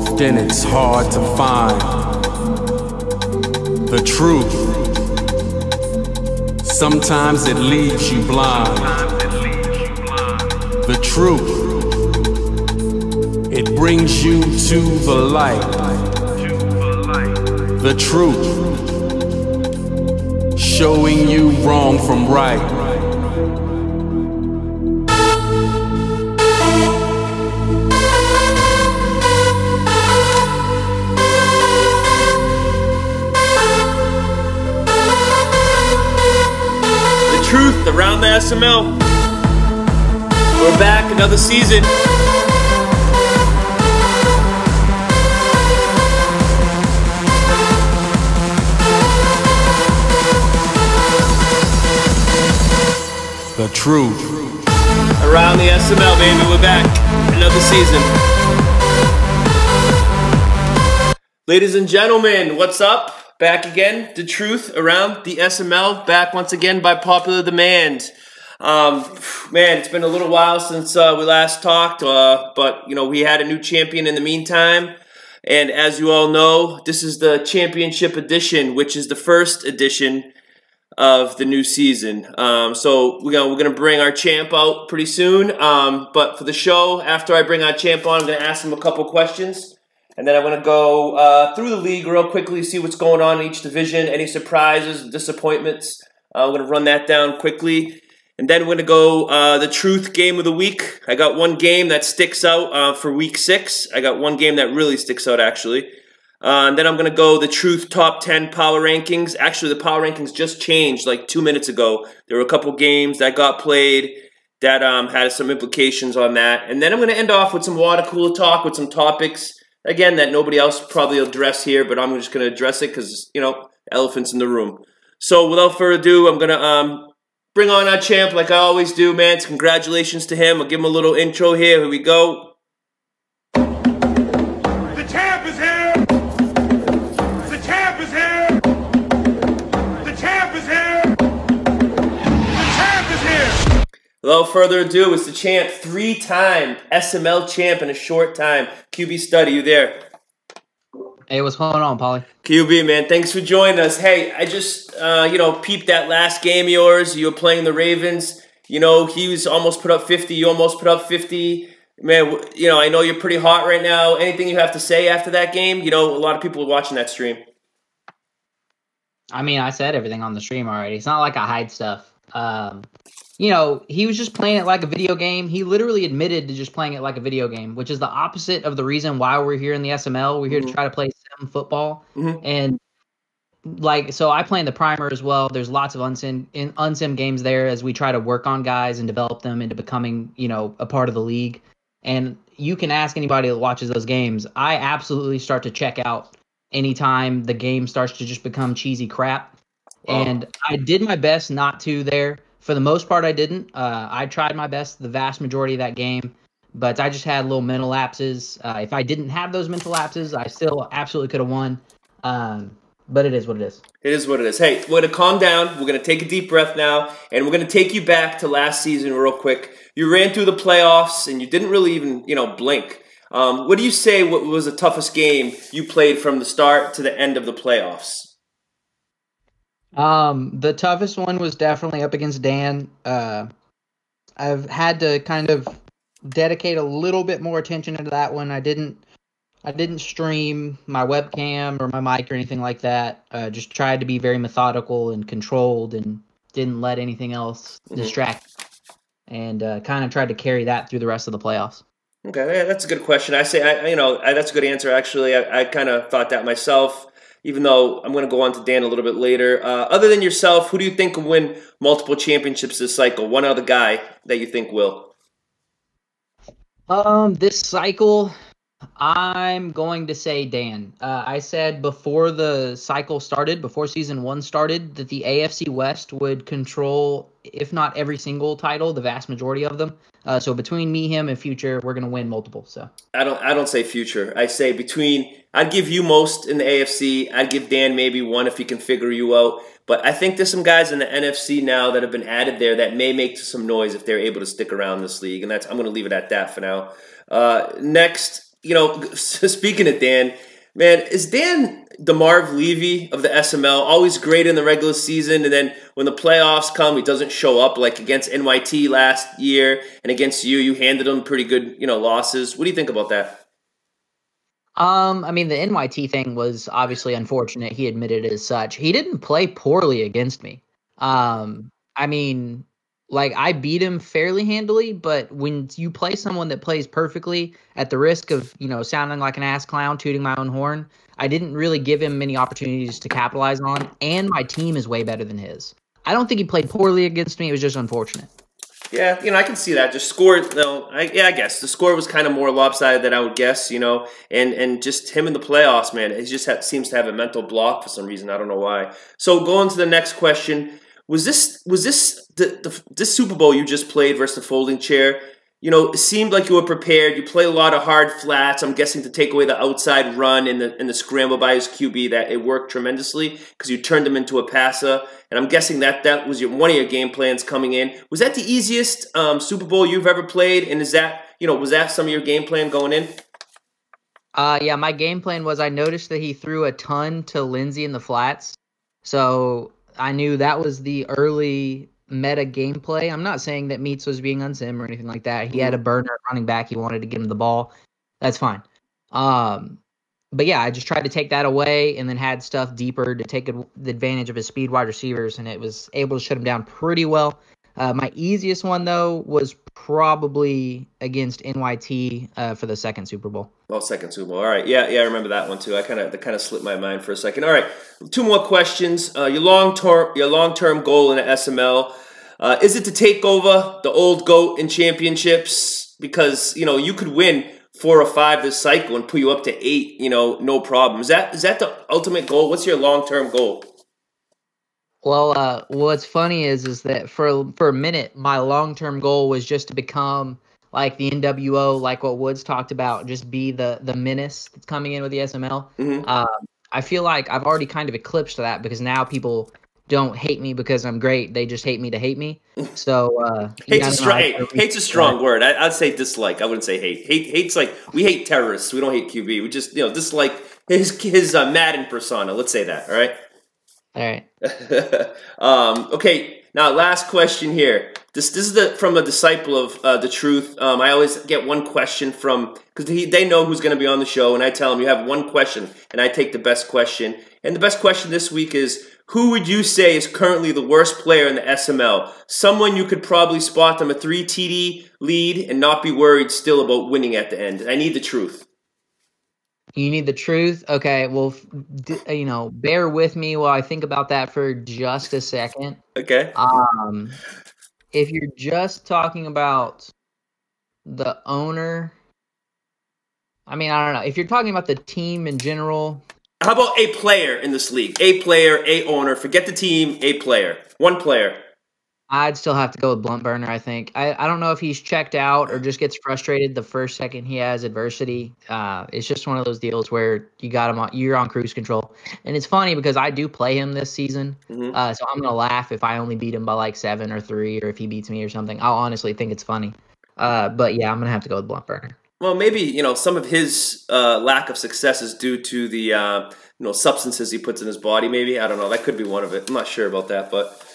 Often it's hard to find the truth. Sometimes it leaves you blind. The truth, it brings you to the light. The truth, showing you wrong from right. Truth around the SML. We're back, another season. The truth. Around the SML, baby, we're back, another season. Ladies and gentlemen, what's up? Back again, the truth around the SML, back once again by popular demand. Man, it's been a little while since we last talked, but you know, we had a new champion in the meantime. And as you all know, this is the championship edition, which is the first edition of the new season. So we're gonna bring our champ out pretty soon. But for the show, after I bring our champ on, I'm gonna ask him a couple questions. And then I'm going to go through the league real quickly, see what's going on in each division, any surprises, disappointments. I'm going to run that down quickly. And then we're going to go the truth game of the week. I got one game that sticks out for week 6. I got one game that really sticks out, actually. And then I'm going to go the truth top 10 power rankings. Actually, the power rankings just changed like 2 minutes ago. There were a couple games that got played that had some implications on that. And then I'm going to end off with some water cooler talk with some topics. Again, that nobody else probably will address here, but I'm just going to address it because, you know, elephants in the room. So without further ado, I'm going to bring on our champ like I always do, man. Congratulations to him. I'll give him a little intro here. Here we go. The champ is here! The champ is here! The champ is here! The champ is here! Without further ado, it's the champ, 3-time SML champ in a short time. QB Study, you there? Hey, what's going on, Pauly? QB, man, thanks for joining us. Hey, I just, you know, peeped that last game of yours. You were playing the Ravens. You know, he was almost put up 50. You almost put up 50. Man, you know, I know you're pretty hot right now. Anything you have to say after that game? You know, a lot of people are watching that stream. I mean, I said everything on the stream already. It's not like I hide stuff. You know, he was just playing it like a video game. He literally admitted to just playing it like a video game, which is the opposite of the reason why we're here in the SML. We're here to try to play sim football. And, like, so I play in the primer as well. There's lots of unsim games there as we try to work on guys and develop them into becoming, you know, a part of the league. And you can ask anybody that watches those games. I absolutely start to check out anytime the game starts to just become cheesy crap. And I did my best not to there. For the most part, I didn't. I tried my best the vast majority of that game, but I just had little mental lapses. If I didn't have those mental lapses, I still absolutely could have won. But it is what it is. It is what it is. Hey, we're going to calm down. We're going to take a deep breath now, and we're going to take you back to last season real quick. You ran through the playoffs, and you didn't really even, you know, blink. What do you say what was the toughest game you played from the start to the end of the playoffs? The toughest one was definitely up against Dan. I've had to kind of dedicate a little bit more attention to that one. I didn't stream my webcam or my mic or anything like that. Just tried to be very methodical and controlled and didn't let anything else distract me. And kind of tried to carry that through the rest of the playoffs. Okay, yeah, that's a good question. That's a good answer, actually. I kind of thought that myself. Even though I'm going to go on to Dan a little bit later. Other than yourself, who do you think will win multiple championships this cycle? One other guy that you think will? This cycle, I'm going to say Dan. I said before the cycle started, before season 1 started, that the AFC West would control, if not every single title, the vast majority of them. So between me, him, and Future, we're going to win multiple. So I don't say Future. I say between. I'd give you most in the AFC. I'd give Dan maybe one if he can figure you out. But I think there's some guys in the NFC now that have been added there that may make some noise if they're able to stick around this league. And I'm going to leave it at that for now. Next, speaking of Dan, man, is Dan the Marv Levy of the SML? Always great in the regular season, and then when the playoffs come, he doesn't show up. Like against NYT last year, and against you handed him pretty good, losses. What do you think about that? I mean, the NYT thing was obviously unfortunate. He admitted as such. He didn't play poorly against me. I mean, like I beat him fairly handily, but when you play someone that plays perfectly at the risk of, sounding like an ass clown, tooting my own horn, I didn't really give him many opportunities to capitalize on, and my team is way better than his. I don't think he played poorly against me. It was just unfortunate. Yeah, I can see that. Just score, I guess the score was kind of more lopsided than I would guess, and just him in the playoffs, man, he just seems to have a mental block for some reason. I don't know why. So going to the next question, was this this Super Bowl you just played versus the folding chair? It seemed like you were prepared. You played a lot of hard flats. I'm guessing to take away the outside run and the scramble by his QB, that it worked tremendously because you turned him into a passer. And I'm guessing that was one of your game plans coming in. Was that the easiest Super Bowl you've ever played? And is that was that some of your game plan going in? Yeah, my game plan was I noticed that he threw a ton to Lindsey in the flats, so I knew that was the early meta gameplay. I'm not saying that Meats was being unsim or anything like that. He had a burner running back. He wanted to give him the ball. That's fine. But yeah, I just tried to take that away and then had stuff deeper to take the advantage of his speed wide receivers, and it was able to shut him down pretty well. My easiest one, though, was probably against NYT for the second Super Bowl. Oh, second Super Bowl. All right. Yeah, I remember that one, too. That kind of slipped my mind for a second. All right, two more questions. Your long-term goal in the SML, is it to take over the old GOAT in championships? Because, you could win 4 or 5 this cycle and put you up to 8, no problem. Is that the ultimate goal? What's your long-term goal? Well, what's funny is that for a minute, my long-term goal was just to become like the NWO, like what Woods talked about, just be the menace that's coming in with the SML. Mm-hmm. I feel like I've already kind of eclipsed that because now people don't hate me because I'm great. They just hate me to hate me. So hate's a strong word. I'd say dislike. I wouldn't say hate. Hate's like we hate terrorists. We don't hate QB. We just dislike his Madden persona. Let's say that. All right. All right. Okay. Now, last question here. This is from a disciple of the truth. I always get one question from because they know who's going to be on the show, and I tell them you have one question, and I take the best question. And the best question this week is, who would you say is currently the worst player in the SML? Someone you could probably spot them a 3 TD lead and not be worried still about winning at the end. I need the truth. You need the truth? Okay, well, bear with me while I think about that for just a second. Okay. If you're just talking about the owner, I mean, I don't know. If you're talking about the team in general. How about a player in this league? A player, a owner. Forget the team, a player. One player. I'd still have to go with Blunt Burner, I think. I don't know if he's checked out or just gets frustrated the first second he has adversity. It's just one of those deals where you're on cruise control. And it's funny because I do play him this season. Mm-hmm. So I'm going to laugh if I only beat him by like 7 or 3 or if he beats me or something. I'll honestly think it's funny. But yeah, I'm going to have to go with Blunt Burner. Well, maybe, some of his lack of success is due to the, substances he puts in his body, maybe. I don't know. That could be one of it. I'm not sure about that, but...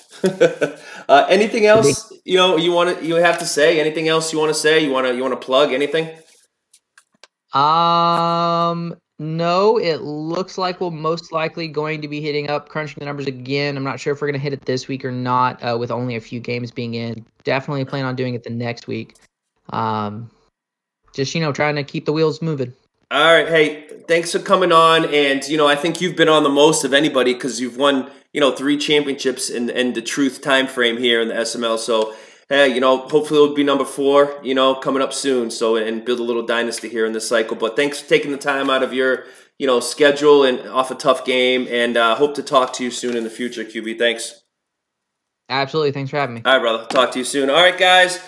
anything else you have to say? Anything else you want to say? You want to plug anything? No, it looks like we're most likely going to be hitting up crunching the numbers again. I'm not sure if we're going to hit it this week or not, with only a few games being in. Definitely plan on doing it the next week. Just trying to keep the wheels moving. All right, hey, thanks for coming on, and I think you've been on the most of anybody because you've won 3 championships in the truth time frame here in the SML. So, hey, hopefully it'll be number 4, coming up soon. So, and build a little dynasty here in this cycle. But thanks for taking the time out of your, schedule and off a tough game. And hope to talk to you soon in the future, QB. Thanks. Absolutely. Thanks for having me. All right, brother. Talk to you soon. All right, guys.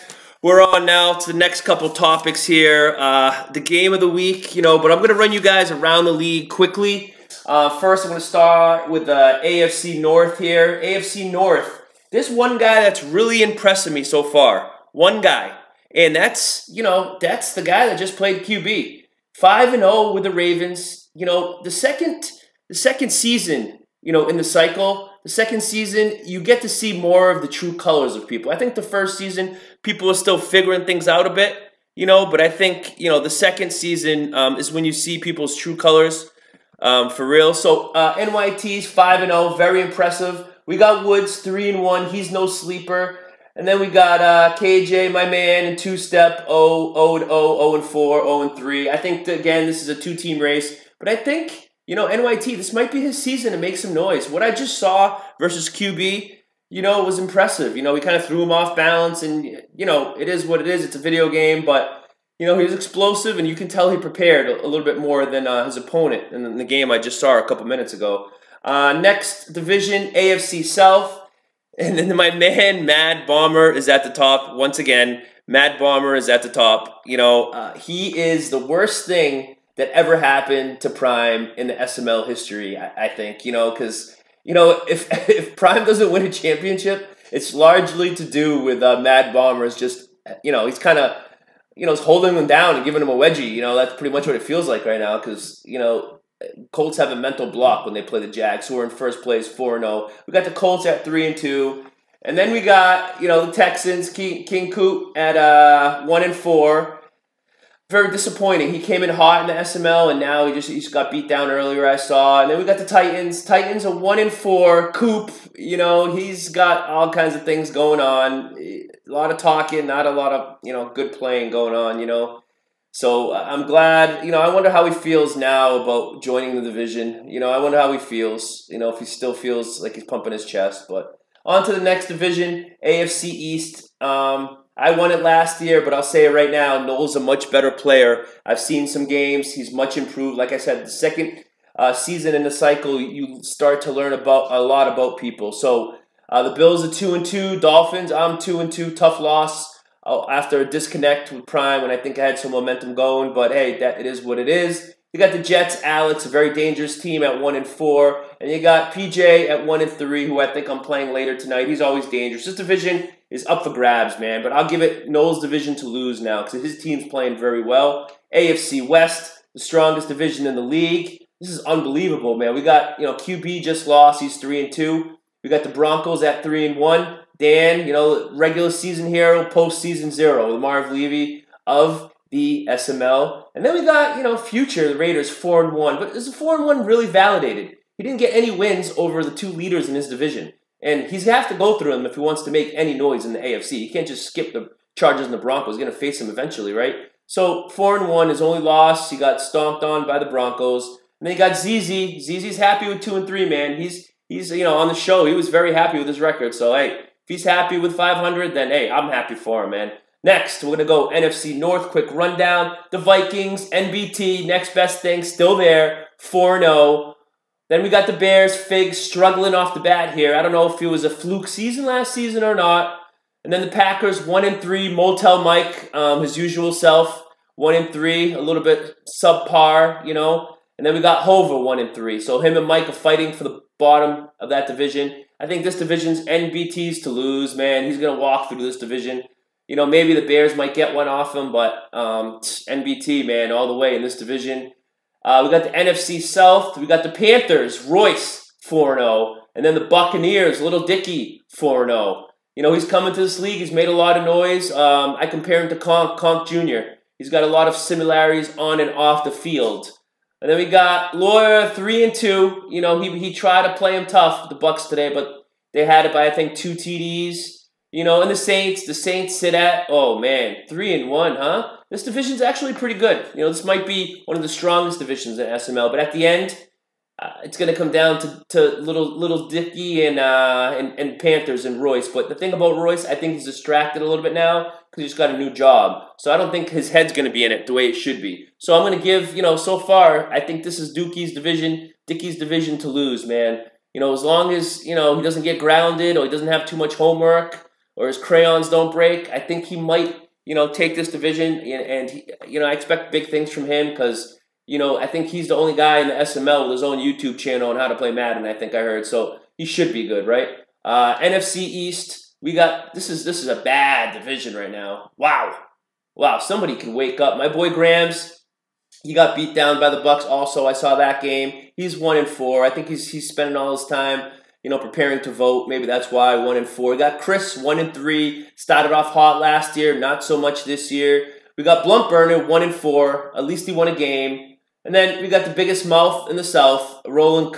We're on now to the next couple topics here. The game of the week, but I'm going to run you guys around the league quickly. First, I'm going to start with AFC North here. AFC North, there's one guy that's really impressing me so far. One guy. And that's the guy that just played QB. 5-0 with the Ravens. You know, the second season, you know, in the cycle, the second season, you get to see more of the true colors of people. I think the first season, people are still figuring things out a bit, you know, but I think, you know, the second season is when you see people's true colors for real. So NYT's 5-0, very impressive. We got Woods 3-1. He's no sleeper. And then we got KJ, my man, in two-step 0-0, 0-4, 0-3. I think, again, this is a two-team race. But I think, you know, NYT, this might be his season to make some noise. What I just saw versus QB, you know, was impressive. You know, we kind of threw him off balance. And, you know, it is what it is. It's a video game. But, you know, he was explosive. And you can tell he prepared a little bit more than his opponent in the game I just saw a couple minutes ago. Next division, AFC South. And then my man, Mad Bomber, is at the top. Once again, Mad Bomber is at the top. You know, he is the worst thing that ever happened to Prime in the SML history, I think. You know, because, you know, if Prime doesn't win a championship, it's largely to do with Mad Bomber's just, you know, he's kind of, you know, holding them down and giving them a wedgie. You know, that's pretty much what it feels like right now because, you know, Colts have a mental block when they play the Jags, who are in first place, 4-0. We got the Colts at 3-2. And then we got, you know, the Texans, King Coop at 1-4. Very disappointing. He came in hot in the SML, and now he just got beat down earlier, I saw. And then we got the Titans. Titans are 1-4. Coop, you know, he's got all kinds of things going on. A lot of talking, not a lot of, you know, good playing going on, you know. So I'm glad, you know, I wonder how he feels now about joining the division. You know, I wonder how he feels, you know, if he still feels like he's pumping his chest. But on to the next division, AFC East. I won it last year, but I'll say it right now, Noel's a much better player. I've seen some games. He's much improved. Like I said, the second season in the cycle, you start to learn about a lot about people. So the Bills are 2-2. Dolphins, I'm 2-2. Tough loss. After a disconnect with Prime, and I think I had some momentum going, but hey, it is what it is. You got the Jets, Alex, a very dangerous team at 1-4, and you got PJ at 1-3, who I think I'm playing later tonight. He's always dangerous. This division is up for grabs, man, but I'll give it Noel's division to lose now because his team's playing very well. AFC West, the strongest division in the league. This is unbelievable, man. We got, you know, QB just lost. He's 3-2. We got the Broncos at 3-1. Dan, you know, regular season hero, postseason zero, with Marv Levy of the SML. And then we got, you know, future, the Raiders, 4-1. But is the 4-1 really validated? He didn't get any wins over the two leaders in his division. And he's going to have to go through them if he wants to make any noise in the AFC. He can't just skip the Chargers and the Broncos. He's going to face them eventually, right? So 4-1, his only loss. He got stomped on by the Broncos. And then you got ZZ. ZZ's happy with 2-3, man. He's you know, on the show. He was very happy with his record. So, hey, if he's happy with 500, then, hey, I'm happy for him, man. Next, we're going to go NFC North. Quick rundown. The Vikings, NBT, next best thing, still there, 4-0. Then we got the Bears, Figs, struggling off the bat here. I don't know if it was a fluke season last season or not. And then the Packers, 1-3. Motel Mike, his usual self, 1-3. A little bit subpar, you know. And then we got Hova, 1-3. So him and Mike are fighting for the bottom of that division. I think this division's NBT's to lose, man. He's going to walk through this division. You know, maybe the Bears might get one off him, but NBT, man, all the way in this division. We got the NFC South. We got the Panthers, Royce, 4-0. And then the Buccaneers, Little Dicky, 4-0. You know, he's coming to this league. He's made a lot of noise. I compare him to Conk Jr. He's got a lot of similarities on and off the field. And then we got Lawyer, 3-2. You know, he tried to play him tough, the Bucks today, but they had it by, I think, 2 TDs. You know, and the Saints sit at, oh man, 3-1, huh? This division's actually pretty good. You know, this might be one of the strongest divisions in SML, but at the end, it's going to come down to little Dicky and Panthers and Royce. But the thing about Royce, I think he's distracted a little bit now because he's got a new job. So I don't think his head's going to be in it the way it should be. So I'm going to give, you know, so far, I think this is Dickie's division to lose, man. You know, as long as, you know, he doesn't get grounded or he doesn't have too much homework or his crayons don't break, I think he might, you know, take this division. And he, you know, I expect big things from him because, you know, I think he's the only guy in the SML with his own YouTube channel on how to play Madden, I think I heard. So he should be good, right? NFC East, we got, this is a bad division right now. Wow. Somebody can wake up. My boy Grams, He got beat down by the Bucks also. I saw that game. He's 1-4. I think he's spending all his time, preparing to vote. Maybe that's why 1-4. We got Chris 1-3. Started off hot last year, not so much this year. We got Blunt Burner 1-4. At least he won a game. And then we got the biggest mouth in the South, Roland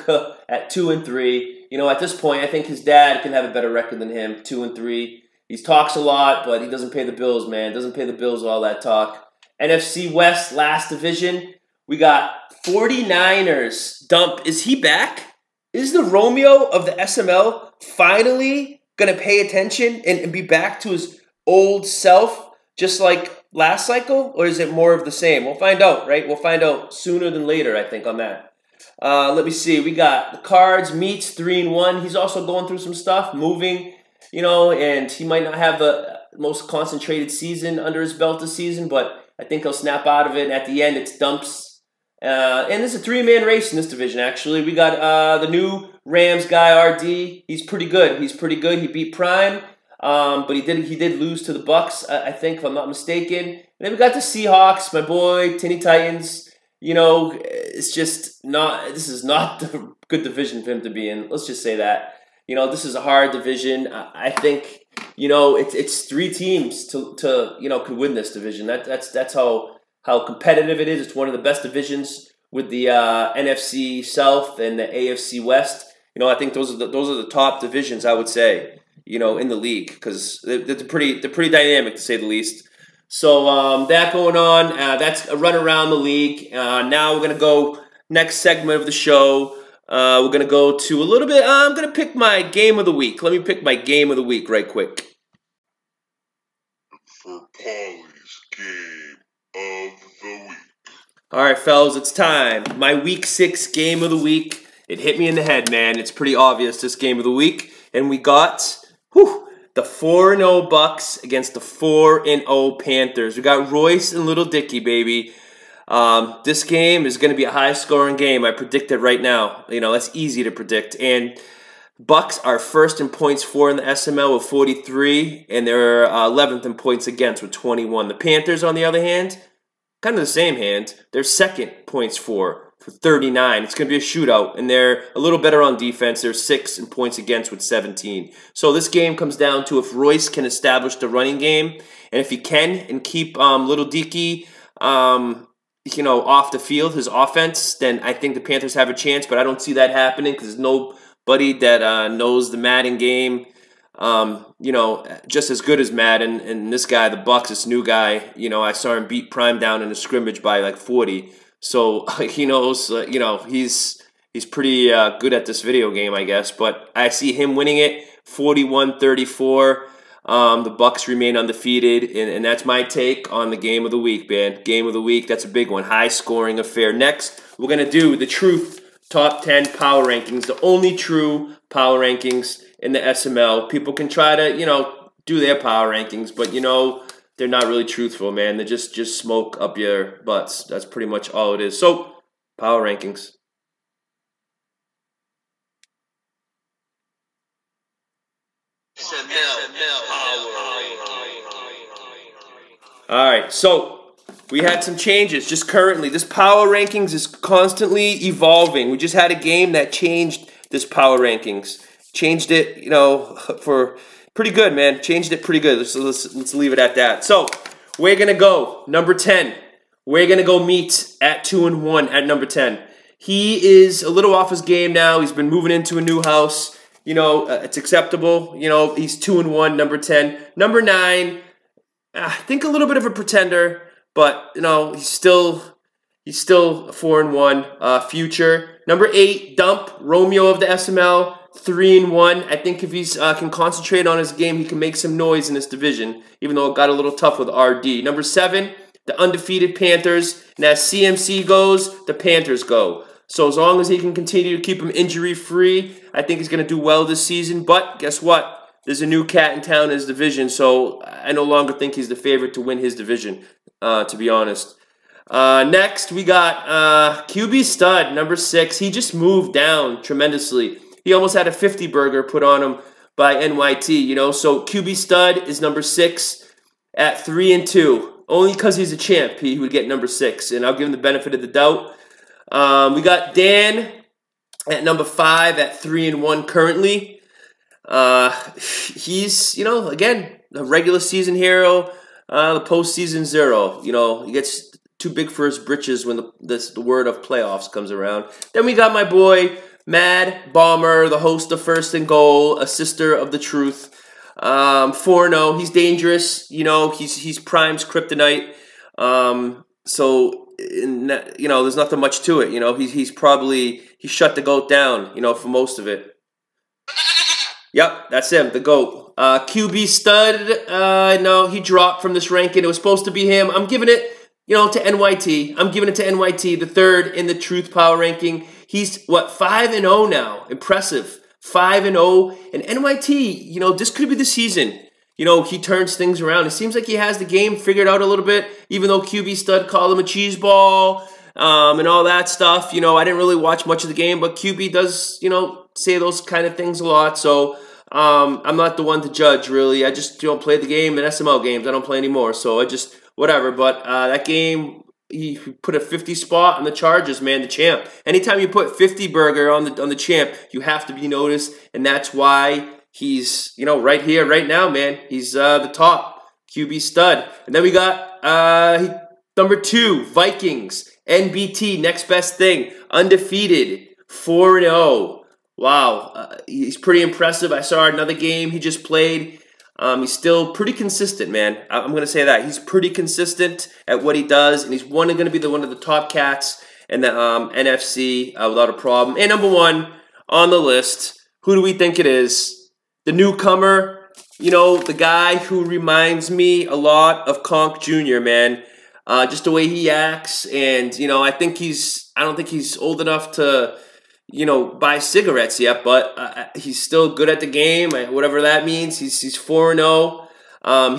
at 2-3. At this point, I think his dad can have a better record than him, 2-3. He talks a lot, but he doesn't pay the bills, man. Doesn't pay the bills with all that talk. NFC West, last division. We got 49ers. Dump, is he back? Is the Romeo of the SML finally going to pay attention and be back to his old self, just like last cycle? Or is it more of the same? We'll find out, right? We'll find out sooner than later, I think, on that. Let me see. We got the Cards, Meats, 3-1. He's also going through some stuff, moving, and he might not have the most concentrated season under his belt this season, but I think he'll snap out of it. And at the end, it's Dumps. And it's a three-man race in this division, actually. We got the new Rams guy, RD. He's pretty good. He beat Prime, but he did lose to the Bucks, I think, if I'm not mistaken. And then we got the Seahawks, my boy, Tennessee Titans. It's just not – this is not the good division for him to be in. Let's just say that. This is a hard division. I think – it's three teams to could win this division. That's how competitive it is. It's one of the best divisions with the NFC South and the AFC West. I think those are the top divisions, I would say, in the league, because they're pretty dynamic, to say the least. So that going on. That's a run around the league. Now we're gonna go next segment of the show. We're going to go to a little bit, I'm going to pick my game of the week. Let me pick my game of the week right quick. For Pauly's game of the week. All right, fellas, it's time. My week 6 game of the week. It hit me in the head, man. It's pretty obvious, this game of the week. And we got the 4-0 Bucks against the 4-0 Panthers. We got Royce and Little Dicky, baby. This game is going to be a high-scoring game. I predict it right now. That's easy to predict. And Bucks are first in points for in the SML with 43, and they're 11th in points against with 21. The Panthers, on the other hand, kind of the same hand. They're second points for 39. It's going to be a shootout, and they're a little better on defense. They're 6th in points against with 17. So this game comes down to if Royce can establish the running game, and if he can and keep Little Dicky off the field, his offense, then I think the Panthers have a chance, but I don't see that happening because there's nobody that knows the Madden game, just as good as Madden. And this guy, the Bucks, this new guy, I saw him beat Prime down in a scrimmage by like 40. So he knows, he's pretty good at this video game, I guess. But I see him winning it 41-34. The Bucks remain undefeated, and that's my take on the game of the week, man. Game of the week, that's a big one. High-scoring affair. Next, we're going to do the Truth Top 10 Power Rankings, the only true power rankings in the SML. People can try to, do their power rankings, but, they're not really truthful, man. They just smoke up your butts. That's pretty much all it is. So, power rankings. All right, so we had some changes just currently. This power rankings is constantly evolving. We just had a game that changed this power rankings. Changed it, for pretty good, man. Changed it pretty good. So let's leave it at that. So we're going to go number 10. We're going to go Meat at 2-1 at number 10. He is a little off his game now. He's been moving into a new house. It's acceptable. He's 2-1, number 10. Number 9, I think a little bit of a pretender, but, he's still 4-1. Future. Number 8, Dump, Romeo of the SML, 3-1. I think if he's can concentrate on his game, he can make some noise in this division, even though it got a little tough with RD. Number 7, the undefeated Panthers. And as CMC goes, the Panthers go. So as long as he can continue to keep him injury-free, I think he's going to do well this season. But guess what? There's a new cat in town in his division, so I no longer think he's the favorite to win his division, to be honest. Next, we got QB Stud, number 6. He just moved down tremendously. He almost had a 50 burger put on him by NYT, So QB Stud is number 6 at 3-2. Only because he's a champ, he would get number 6, and I'll give him the benefit of the doubt. We got Dan at number 5 at 3-1 currently. He's, you know, again, a regular season hero, the postseason 0. You know, he gets too big for his britches when the word of playoffs comes around. Then we got my boy, Mad Bomber, the host of First and Goal, a sister of the truth. 4-0. He's dangerous. You know, he's Prime's kryptonite. So, you know, there's nothing much to it. You know, he shut the GOAT down, you know, for most of it. Yep, that's him, the GOAT. QB stud, no, he dropped from this ranking. It was supposed to be him. I'm giving it, you know, to NYT. I'm giving it to NYT, the 3rd in the Truth Power ranking. He's, what, 5-0 now. Impressive. 5-0. And NYT, you know, this could be the season. You know, he turns things around. It seems like he has the game figured out a little bit, even though QB stud called him a cheese ball and all that stuff. You know, I didn't really watch much of the game, but QB does, you know, say those kind of things a lot. So I'm not the one to judge, really. I just, you know, play the game in SML games. I don't play anymore, so I just, whatever. But that game, he put a 50 spot on the Chargers, man, the champ. Anytime you put 50 burger on the champ, you have to be noticed, and that's why he's, you know, right here, right now, man. He's the top QB stud. And then we got number 2, Vikings, NBT, next best thing, undefeated, 4-0. Wow, he's pretty impressive. I saw another game he just played. He's still pretty consistent, man. I'm going to say that. He's pretty consistent at what he does, and he's going to be one of the top cats in the NFC without a problem. And number 1 on the list, who do we think it is? The newcomer, you know, the guy who reminds me a lot of Conk Jr., man. Just the way he acts, and, you know, I don't think he's old enough to, you know, buy cigarettes yet, but he's still good at the game, whatever that means. He's 4-0.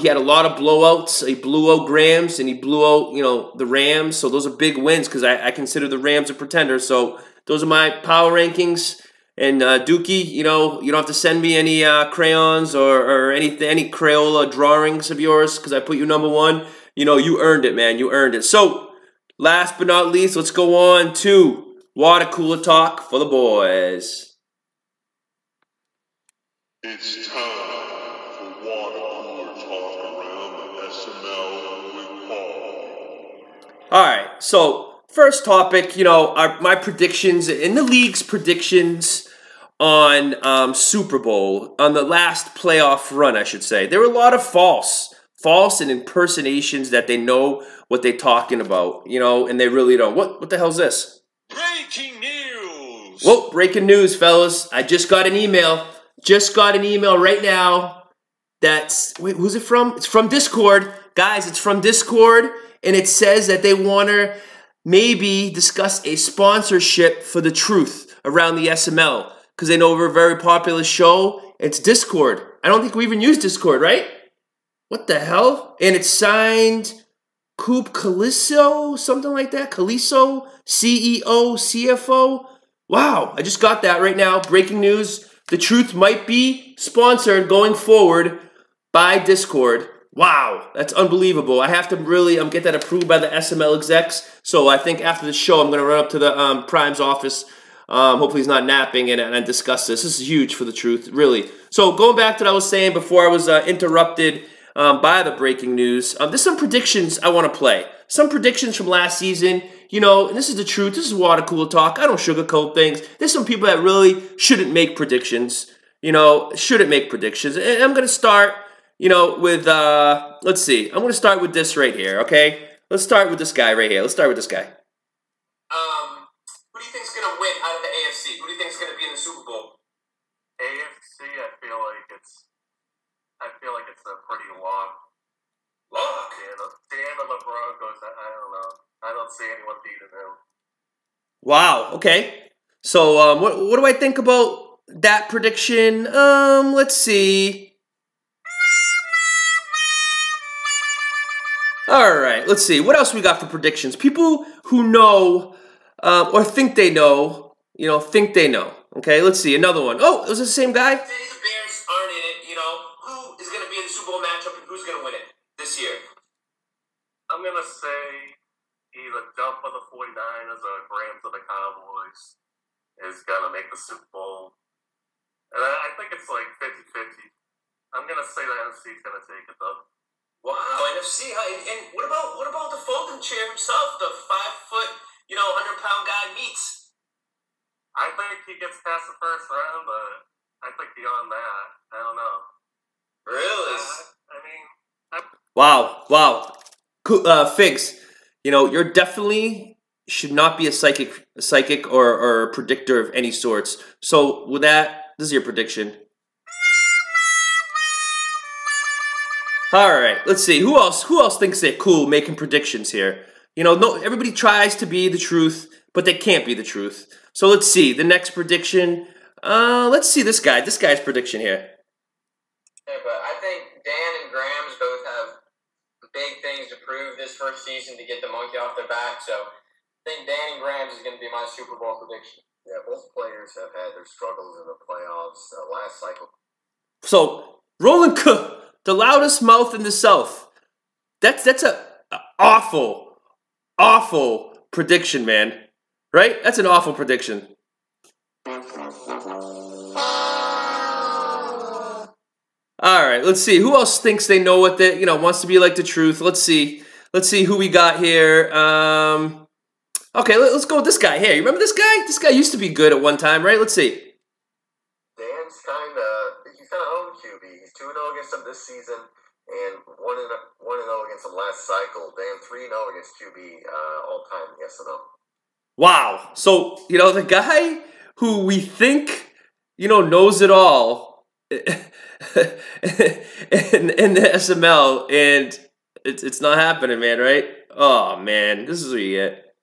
He had a lot of blowouts. He blew out Grams, and he blew out, you know, the Rams. So those are big wins because I consider the Rams a pretender. So those are my power rankings. And Dookie, you know, you don't have to send me any crayons or any Crayola drawings of yours because I put you number 1. You know, you earned it, man. You earned it. So last but not least, let's go on to water cooler talk for the boys. It's time for water cooler talk around the SML with Paul. All right, so first topic, you know, my predictions in the league's predictions on Super Bowl, on the last playoff run, I should say. There were a lot of false and impersonations that they know what they're talking about, you know, and they really don't. What the hell's this? Breaking news! Whoa, breaking news, fellas. I just got an email. Just got an email right now. Wait, who's it from? It's from Discord. Guys, it's from Discord, and it says that they want to maybe discuss a sponsorship for the truth around the SML because they know we're a very popular show. It's Discord. I don't think we even use Discord, right? What the hell? And it's signed Coop Calisso, something like that. Calisso, CEO, CFO. Wow, I just got that right now. Breaking news. The Truth might be sponsored going forward by Discord. Wow, that's unbelievable. I have to really get that approved by the SML execs. So I think after the show, I'm going to run up to the Prime's office. Hopefully he's not napping and discuss this. This is huge for the Truth, really. So going back to what I was saying before I was interrupted by the breaking news. There's some predictions I want to play. Some predictions from last season. You know, and this is the truth. This is water cooler talk. I don't sugarcoat things. There's some people that really shouldn't make predictions. You know, shouldn't make predictions. And I'm going to start, you know, with, let's see. I'm going to start with this right here, okay? Let's start with this guy right here. Let's start with this guy. Who do you think's going to win out of the AFC? Who do you think's going to be in the Super Bowl? AFC, I feel like it's a pretty lock. Lock? Dan and the Broncos, I don't know. I don't see anyone beating them. Wow, okay. So, what do I think about that prediction? Let's see. All right, let's see. What else we got for predictions? People who know or think they know, you know, think they know. Okay, let's see. Another one. Oh, was it the same guy? Say the Bears aren't in it, you know, who is going to be in the Super Bowl matchup and who's going to win it this year? gonna say either Dump of the 49ers or Rams of the Cowboys is gonna make the Super Bowl. And I think it's like 50-50. I'm gonna say the NFC's gonna take it though. Wow, NFC. And what about the folding chair himself, the 5-foot, 100-pound guy Meats? I think he gets past the first round, but I think beyond that, I don't know. Really? Wow. Cool, Figs, you're definitely should not be a psychic or a predictor of any sorts. So with that, this is your prediction. All right, let's see. Who else thinks they're cool making predictions here? No, everybody tries to be the truth, but they can't be the truth. So let's see. The next prediction. Let's see this guy. This guy's prediction here. Yeah, but I think Dan and Grams both have big things to prove this first season to get the monkey off their back. So I think Dan and Grams is going to be my Super Bowl prediction. Yeah, both players have had their struggles in the playoffs last cycle. So Roland Cook, the loudest mouth in the South. That's a awful prediction, man. Right? That's an awful prediction. All right, let's see. Who else thinks they know what they, wants to be like the truth? Let's see. Let's see who we got here. Okay, let's go with this guy here. You remember this guy? This guy used to be good at one time, right? Let's see. Dan's he's kind of owned QB. He's 2-0 against him this season and 1-0 against him last cycle. Dan 3-0 against QB all time against him. Wow. So, the guy who we think, knows it all in the SML, and it's not happening, man, right? Oh, man. This is what you get.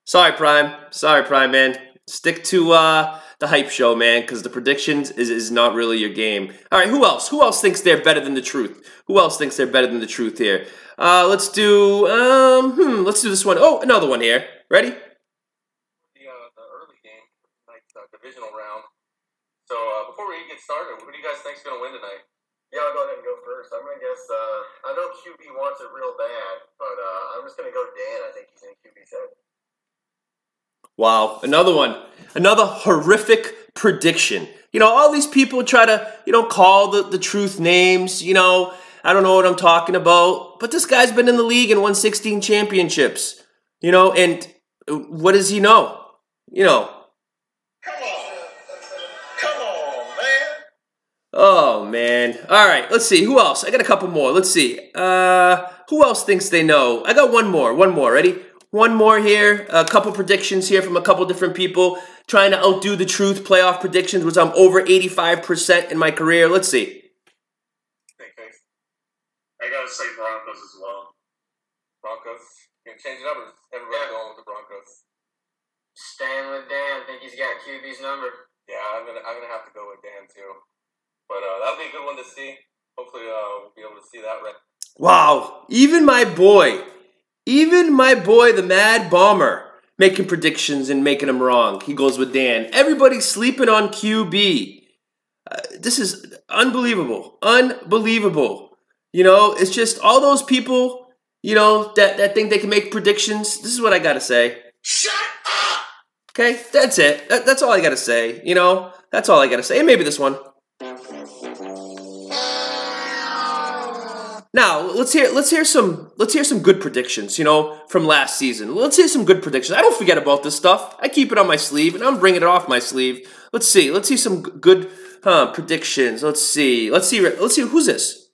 Sorry, Prime, man. Stick to the hype show, man, because the predictions is not really your game. All right, who else? Who else thinks they're better than the truth? Who else thinks they're better than the truth here? Let's do this one. Oh, another one here. Ready? The early game, divisional round. So before we get started, who do you guys think is going to win tonight? Yeah, I'll go ahead and go first. I'm going to guess, I know QB wants it real bad, but I'm just going to go Dan. I think he's in QB's head. Wow, another one. Another horrific prediction. All these people try to, call the truth names, I don't know what I'm talking about. But this guy's been in the league and won 16 championships. And what does he know? Come on, man. Oh, man. All right, let's see. Who else? I got a couple more. Let's see. Who else thinks they know? I got one more. Ready? One more here. A couple predictions here from a couple different people trying to outdo the truth playoff predictions, which I'm over 85% in my career. Let's see. I got to say Broncos as well. Broncos. You can change it up. Everybody going with the Broncos. Staying with Dan. I think he's got QB's number. Yeah, I'm gonna have to go with Dan too. But that'll be a good one to see. Hopefully, we'll be able to see that right. Wow, even my boy, the Mad Bomber, making predictions and making them wrong. He goes with Dan. Everybody's sleeping on QB. This is unbelievable. It's just all those people, that think they can make predictions. This is what I got to say. Shut up! Okay, that's it. That's all I got to say. That's all I got to say. And maybe this one. Now, let's hear some good predictions, from last season. Let's hear some good predictions. I don't forget about this stuff. I keep it on my sleeve, and I'm bringing it off my sleeve. Let's see some good predictions. Let's see who's this?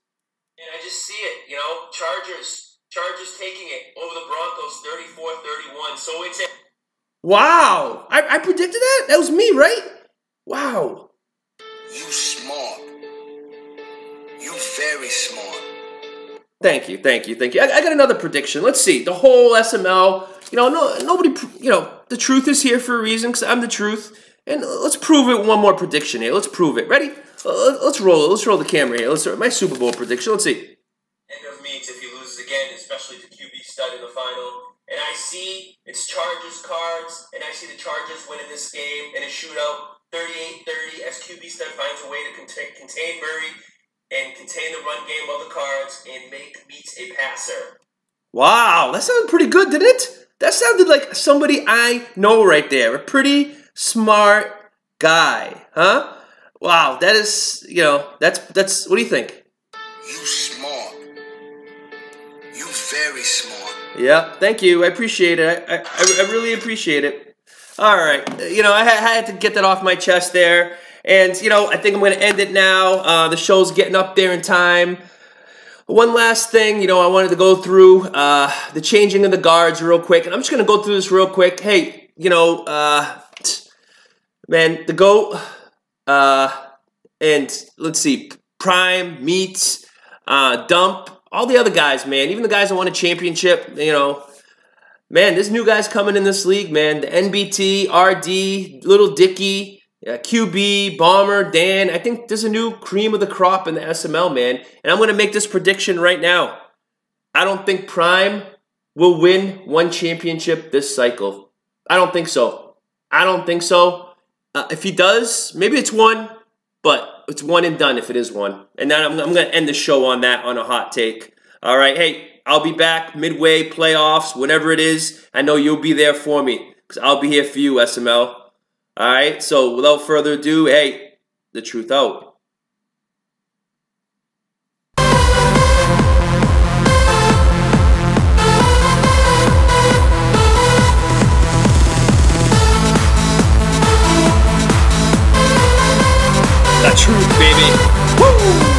And I just see it, Chargers taking it over the Broncos 34-31. So it's it. Wow, I predicted that? That was me, right? Wow. You smart. You very smart. Thank you. I got another prediction. Let's see. The whole SML, nobody, the truth is here for a reason because I'm the truth. And let's prove it with one more prediction here. Let's prove it. Ready? Let's roll it. Let's roll the camera here. Let's start my Super Bowl prediction. Let's see. End of Meats if he loses again, especially to QB stud in the final. And I see it's Chargers cards, and I see the Chargers winning this game in a shootout 38-30 as QB stud finds a way to contain Murray and contain the run game of the Cards and make Meats a passer. Wow, that sounded pretty good, didn't it? That sounded like somebody I know right there. A pretty smart guy, huh? Wow, that is, you know, that's. What do you think? You smart. You very smart. Yeah, thank you. I appreciate it. I really appreciate it. All right, you know, I had to get that off my chest there, and you know, I think I'm going to end it now. The show's getting up there in time. One last thing, you know, I wanted to go through the changing of the guards real quick, and I'm just going to go through this real quick. Hey, you know, man, the GOAT, and let's see, Prime, Meat, Dump, all the other guys, man, even the guys that won a championship, you know, man, there's new guys coming in this league, man. The NBT, RD, Little Dicky, QB, Bomber, Dan. I think there's a new cream of the crop in the SML, man. And I'm going to make this prediction right now. I don't think Prime will win one championship this cycle. I don't think so. I don't think so. If he does, maybe it's one, but it's one and done if it is one. And then I'm going to end the show on that, on a hot take. All right, hey, I'll be back midway, playoffs, whatever it is. I know you'll be there for me because I'll be here for you, SML. All right, so without further ado, hey, the truth out. The truth, baby. Woo!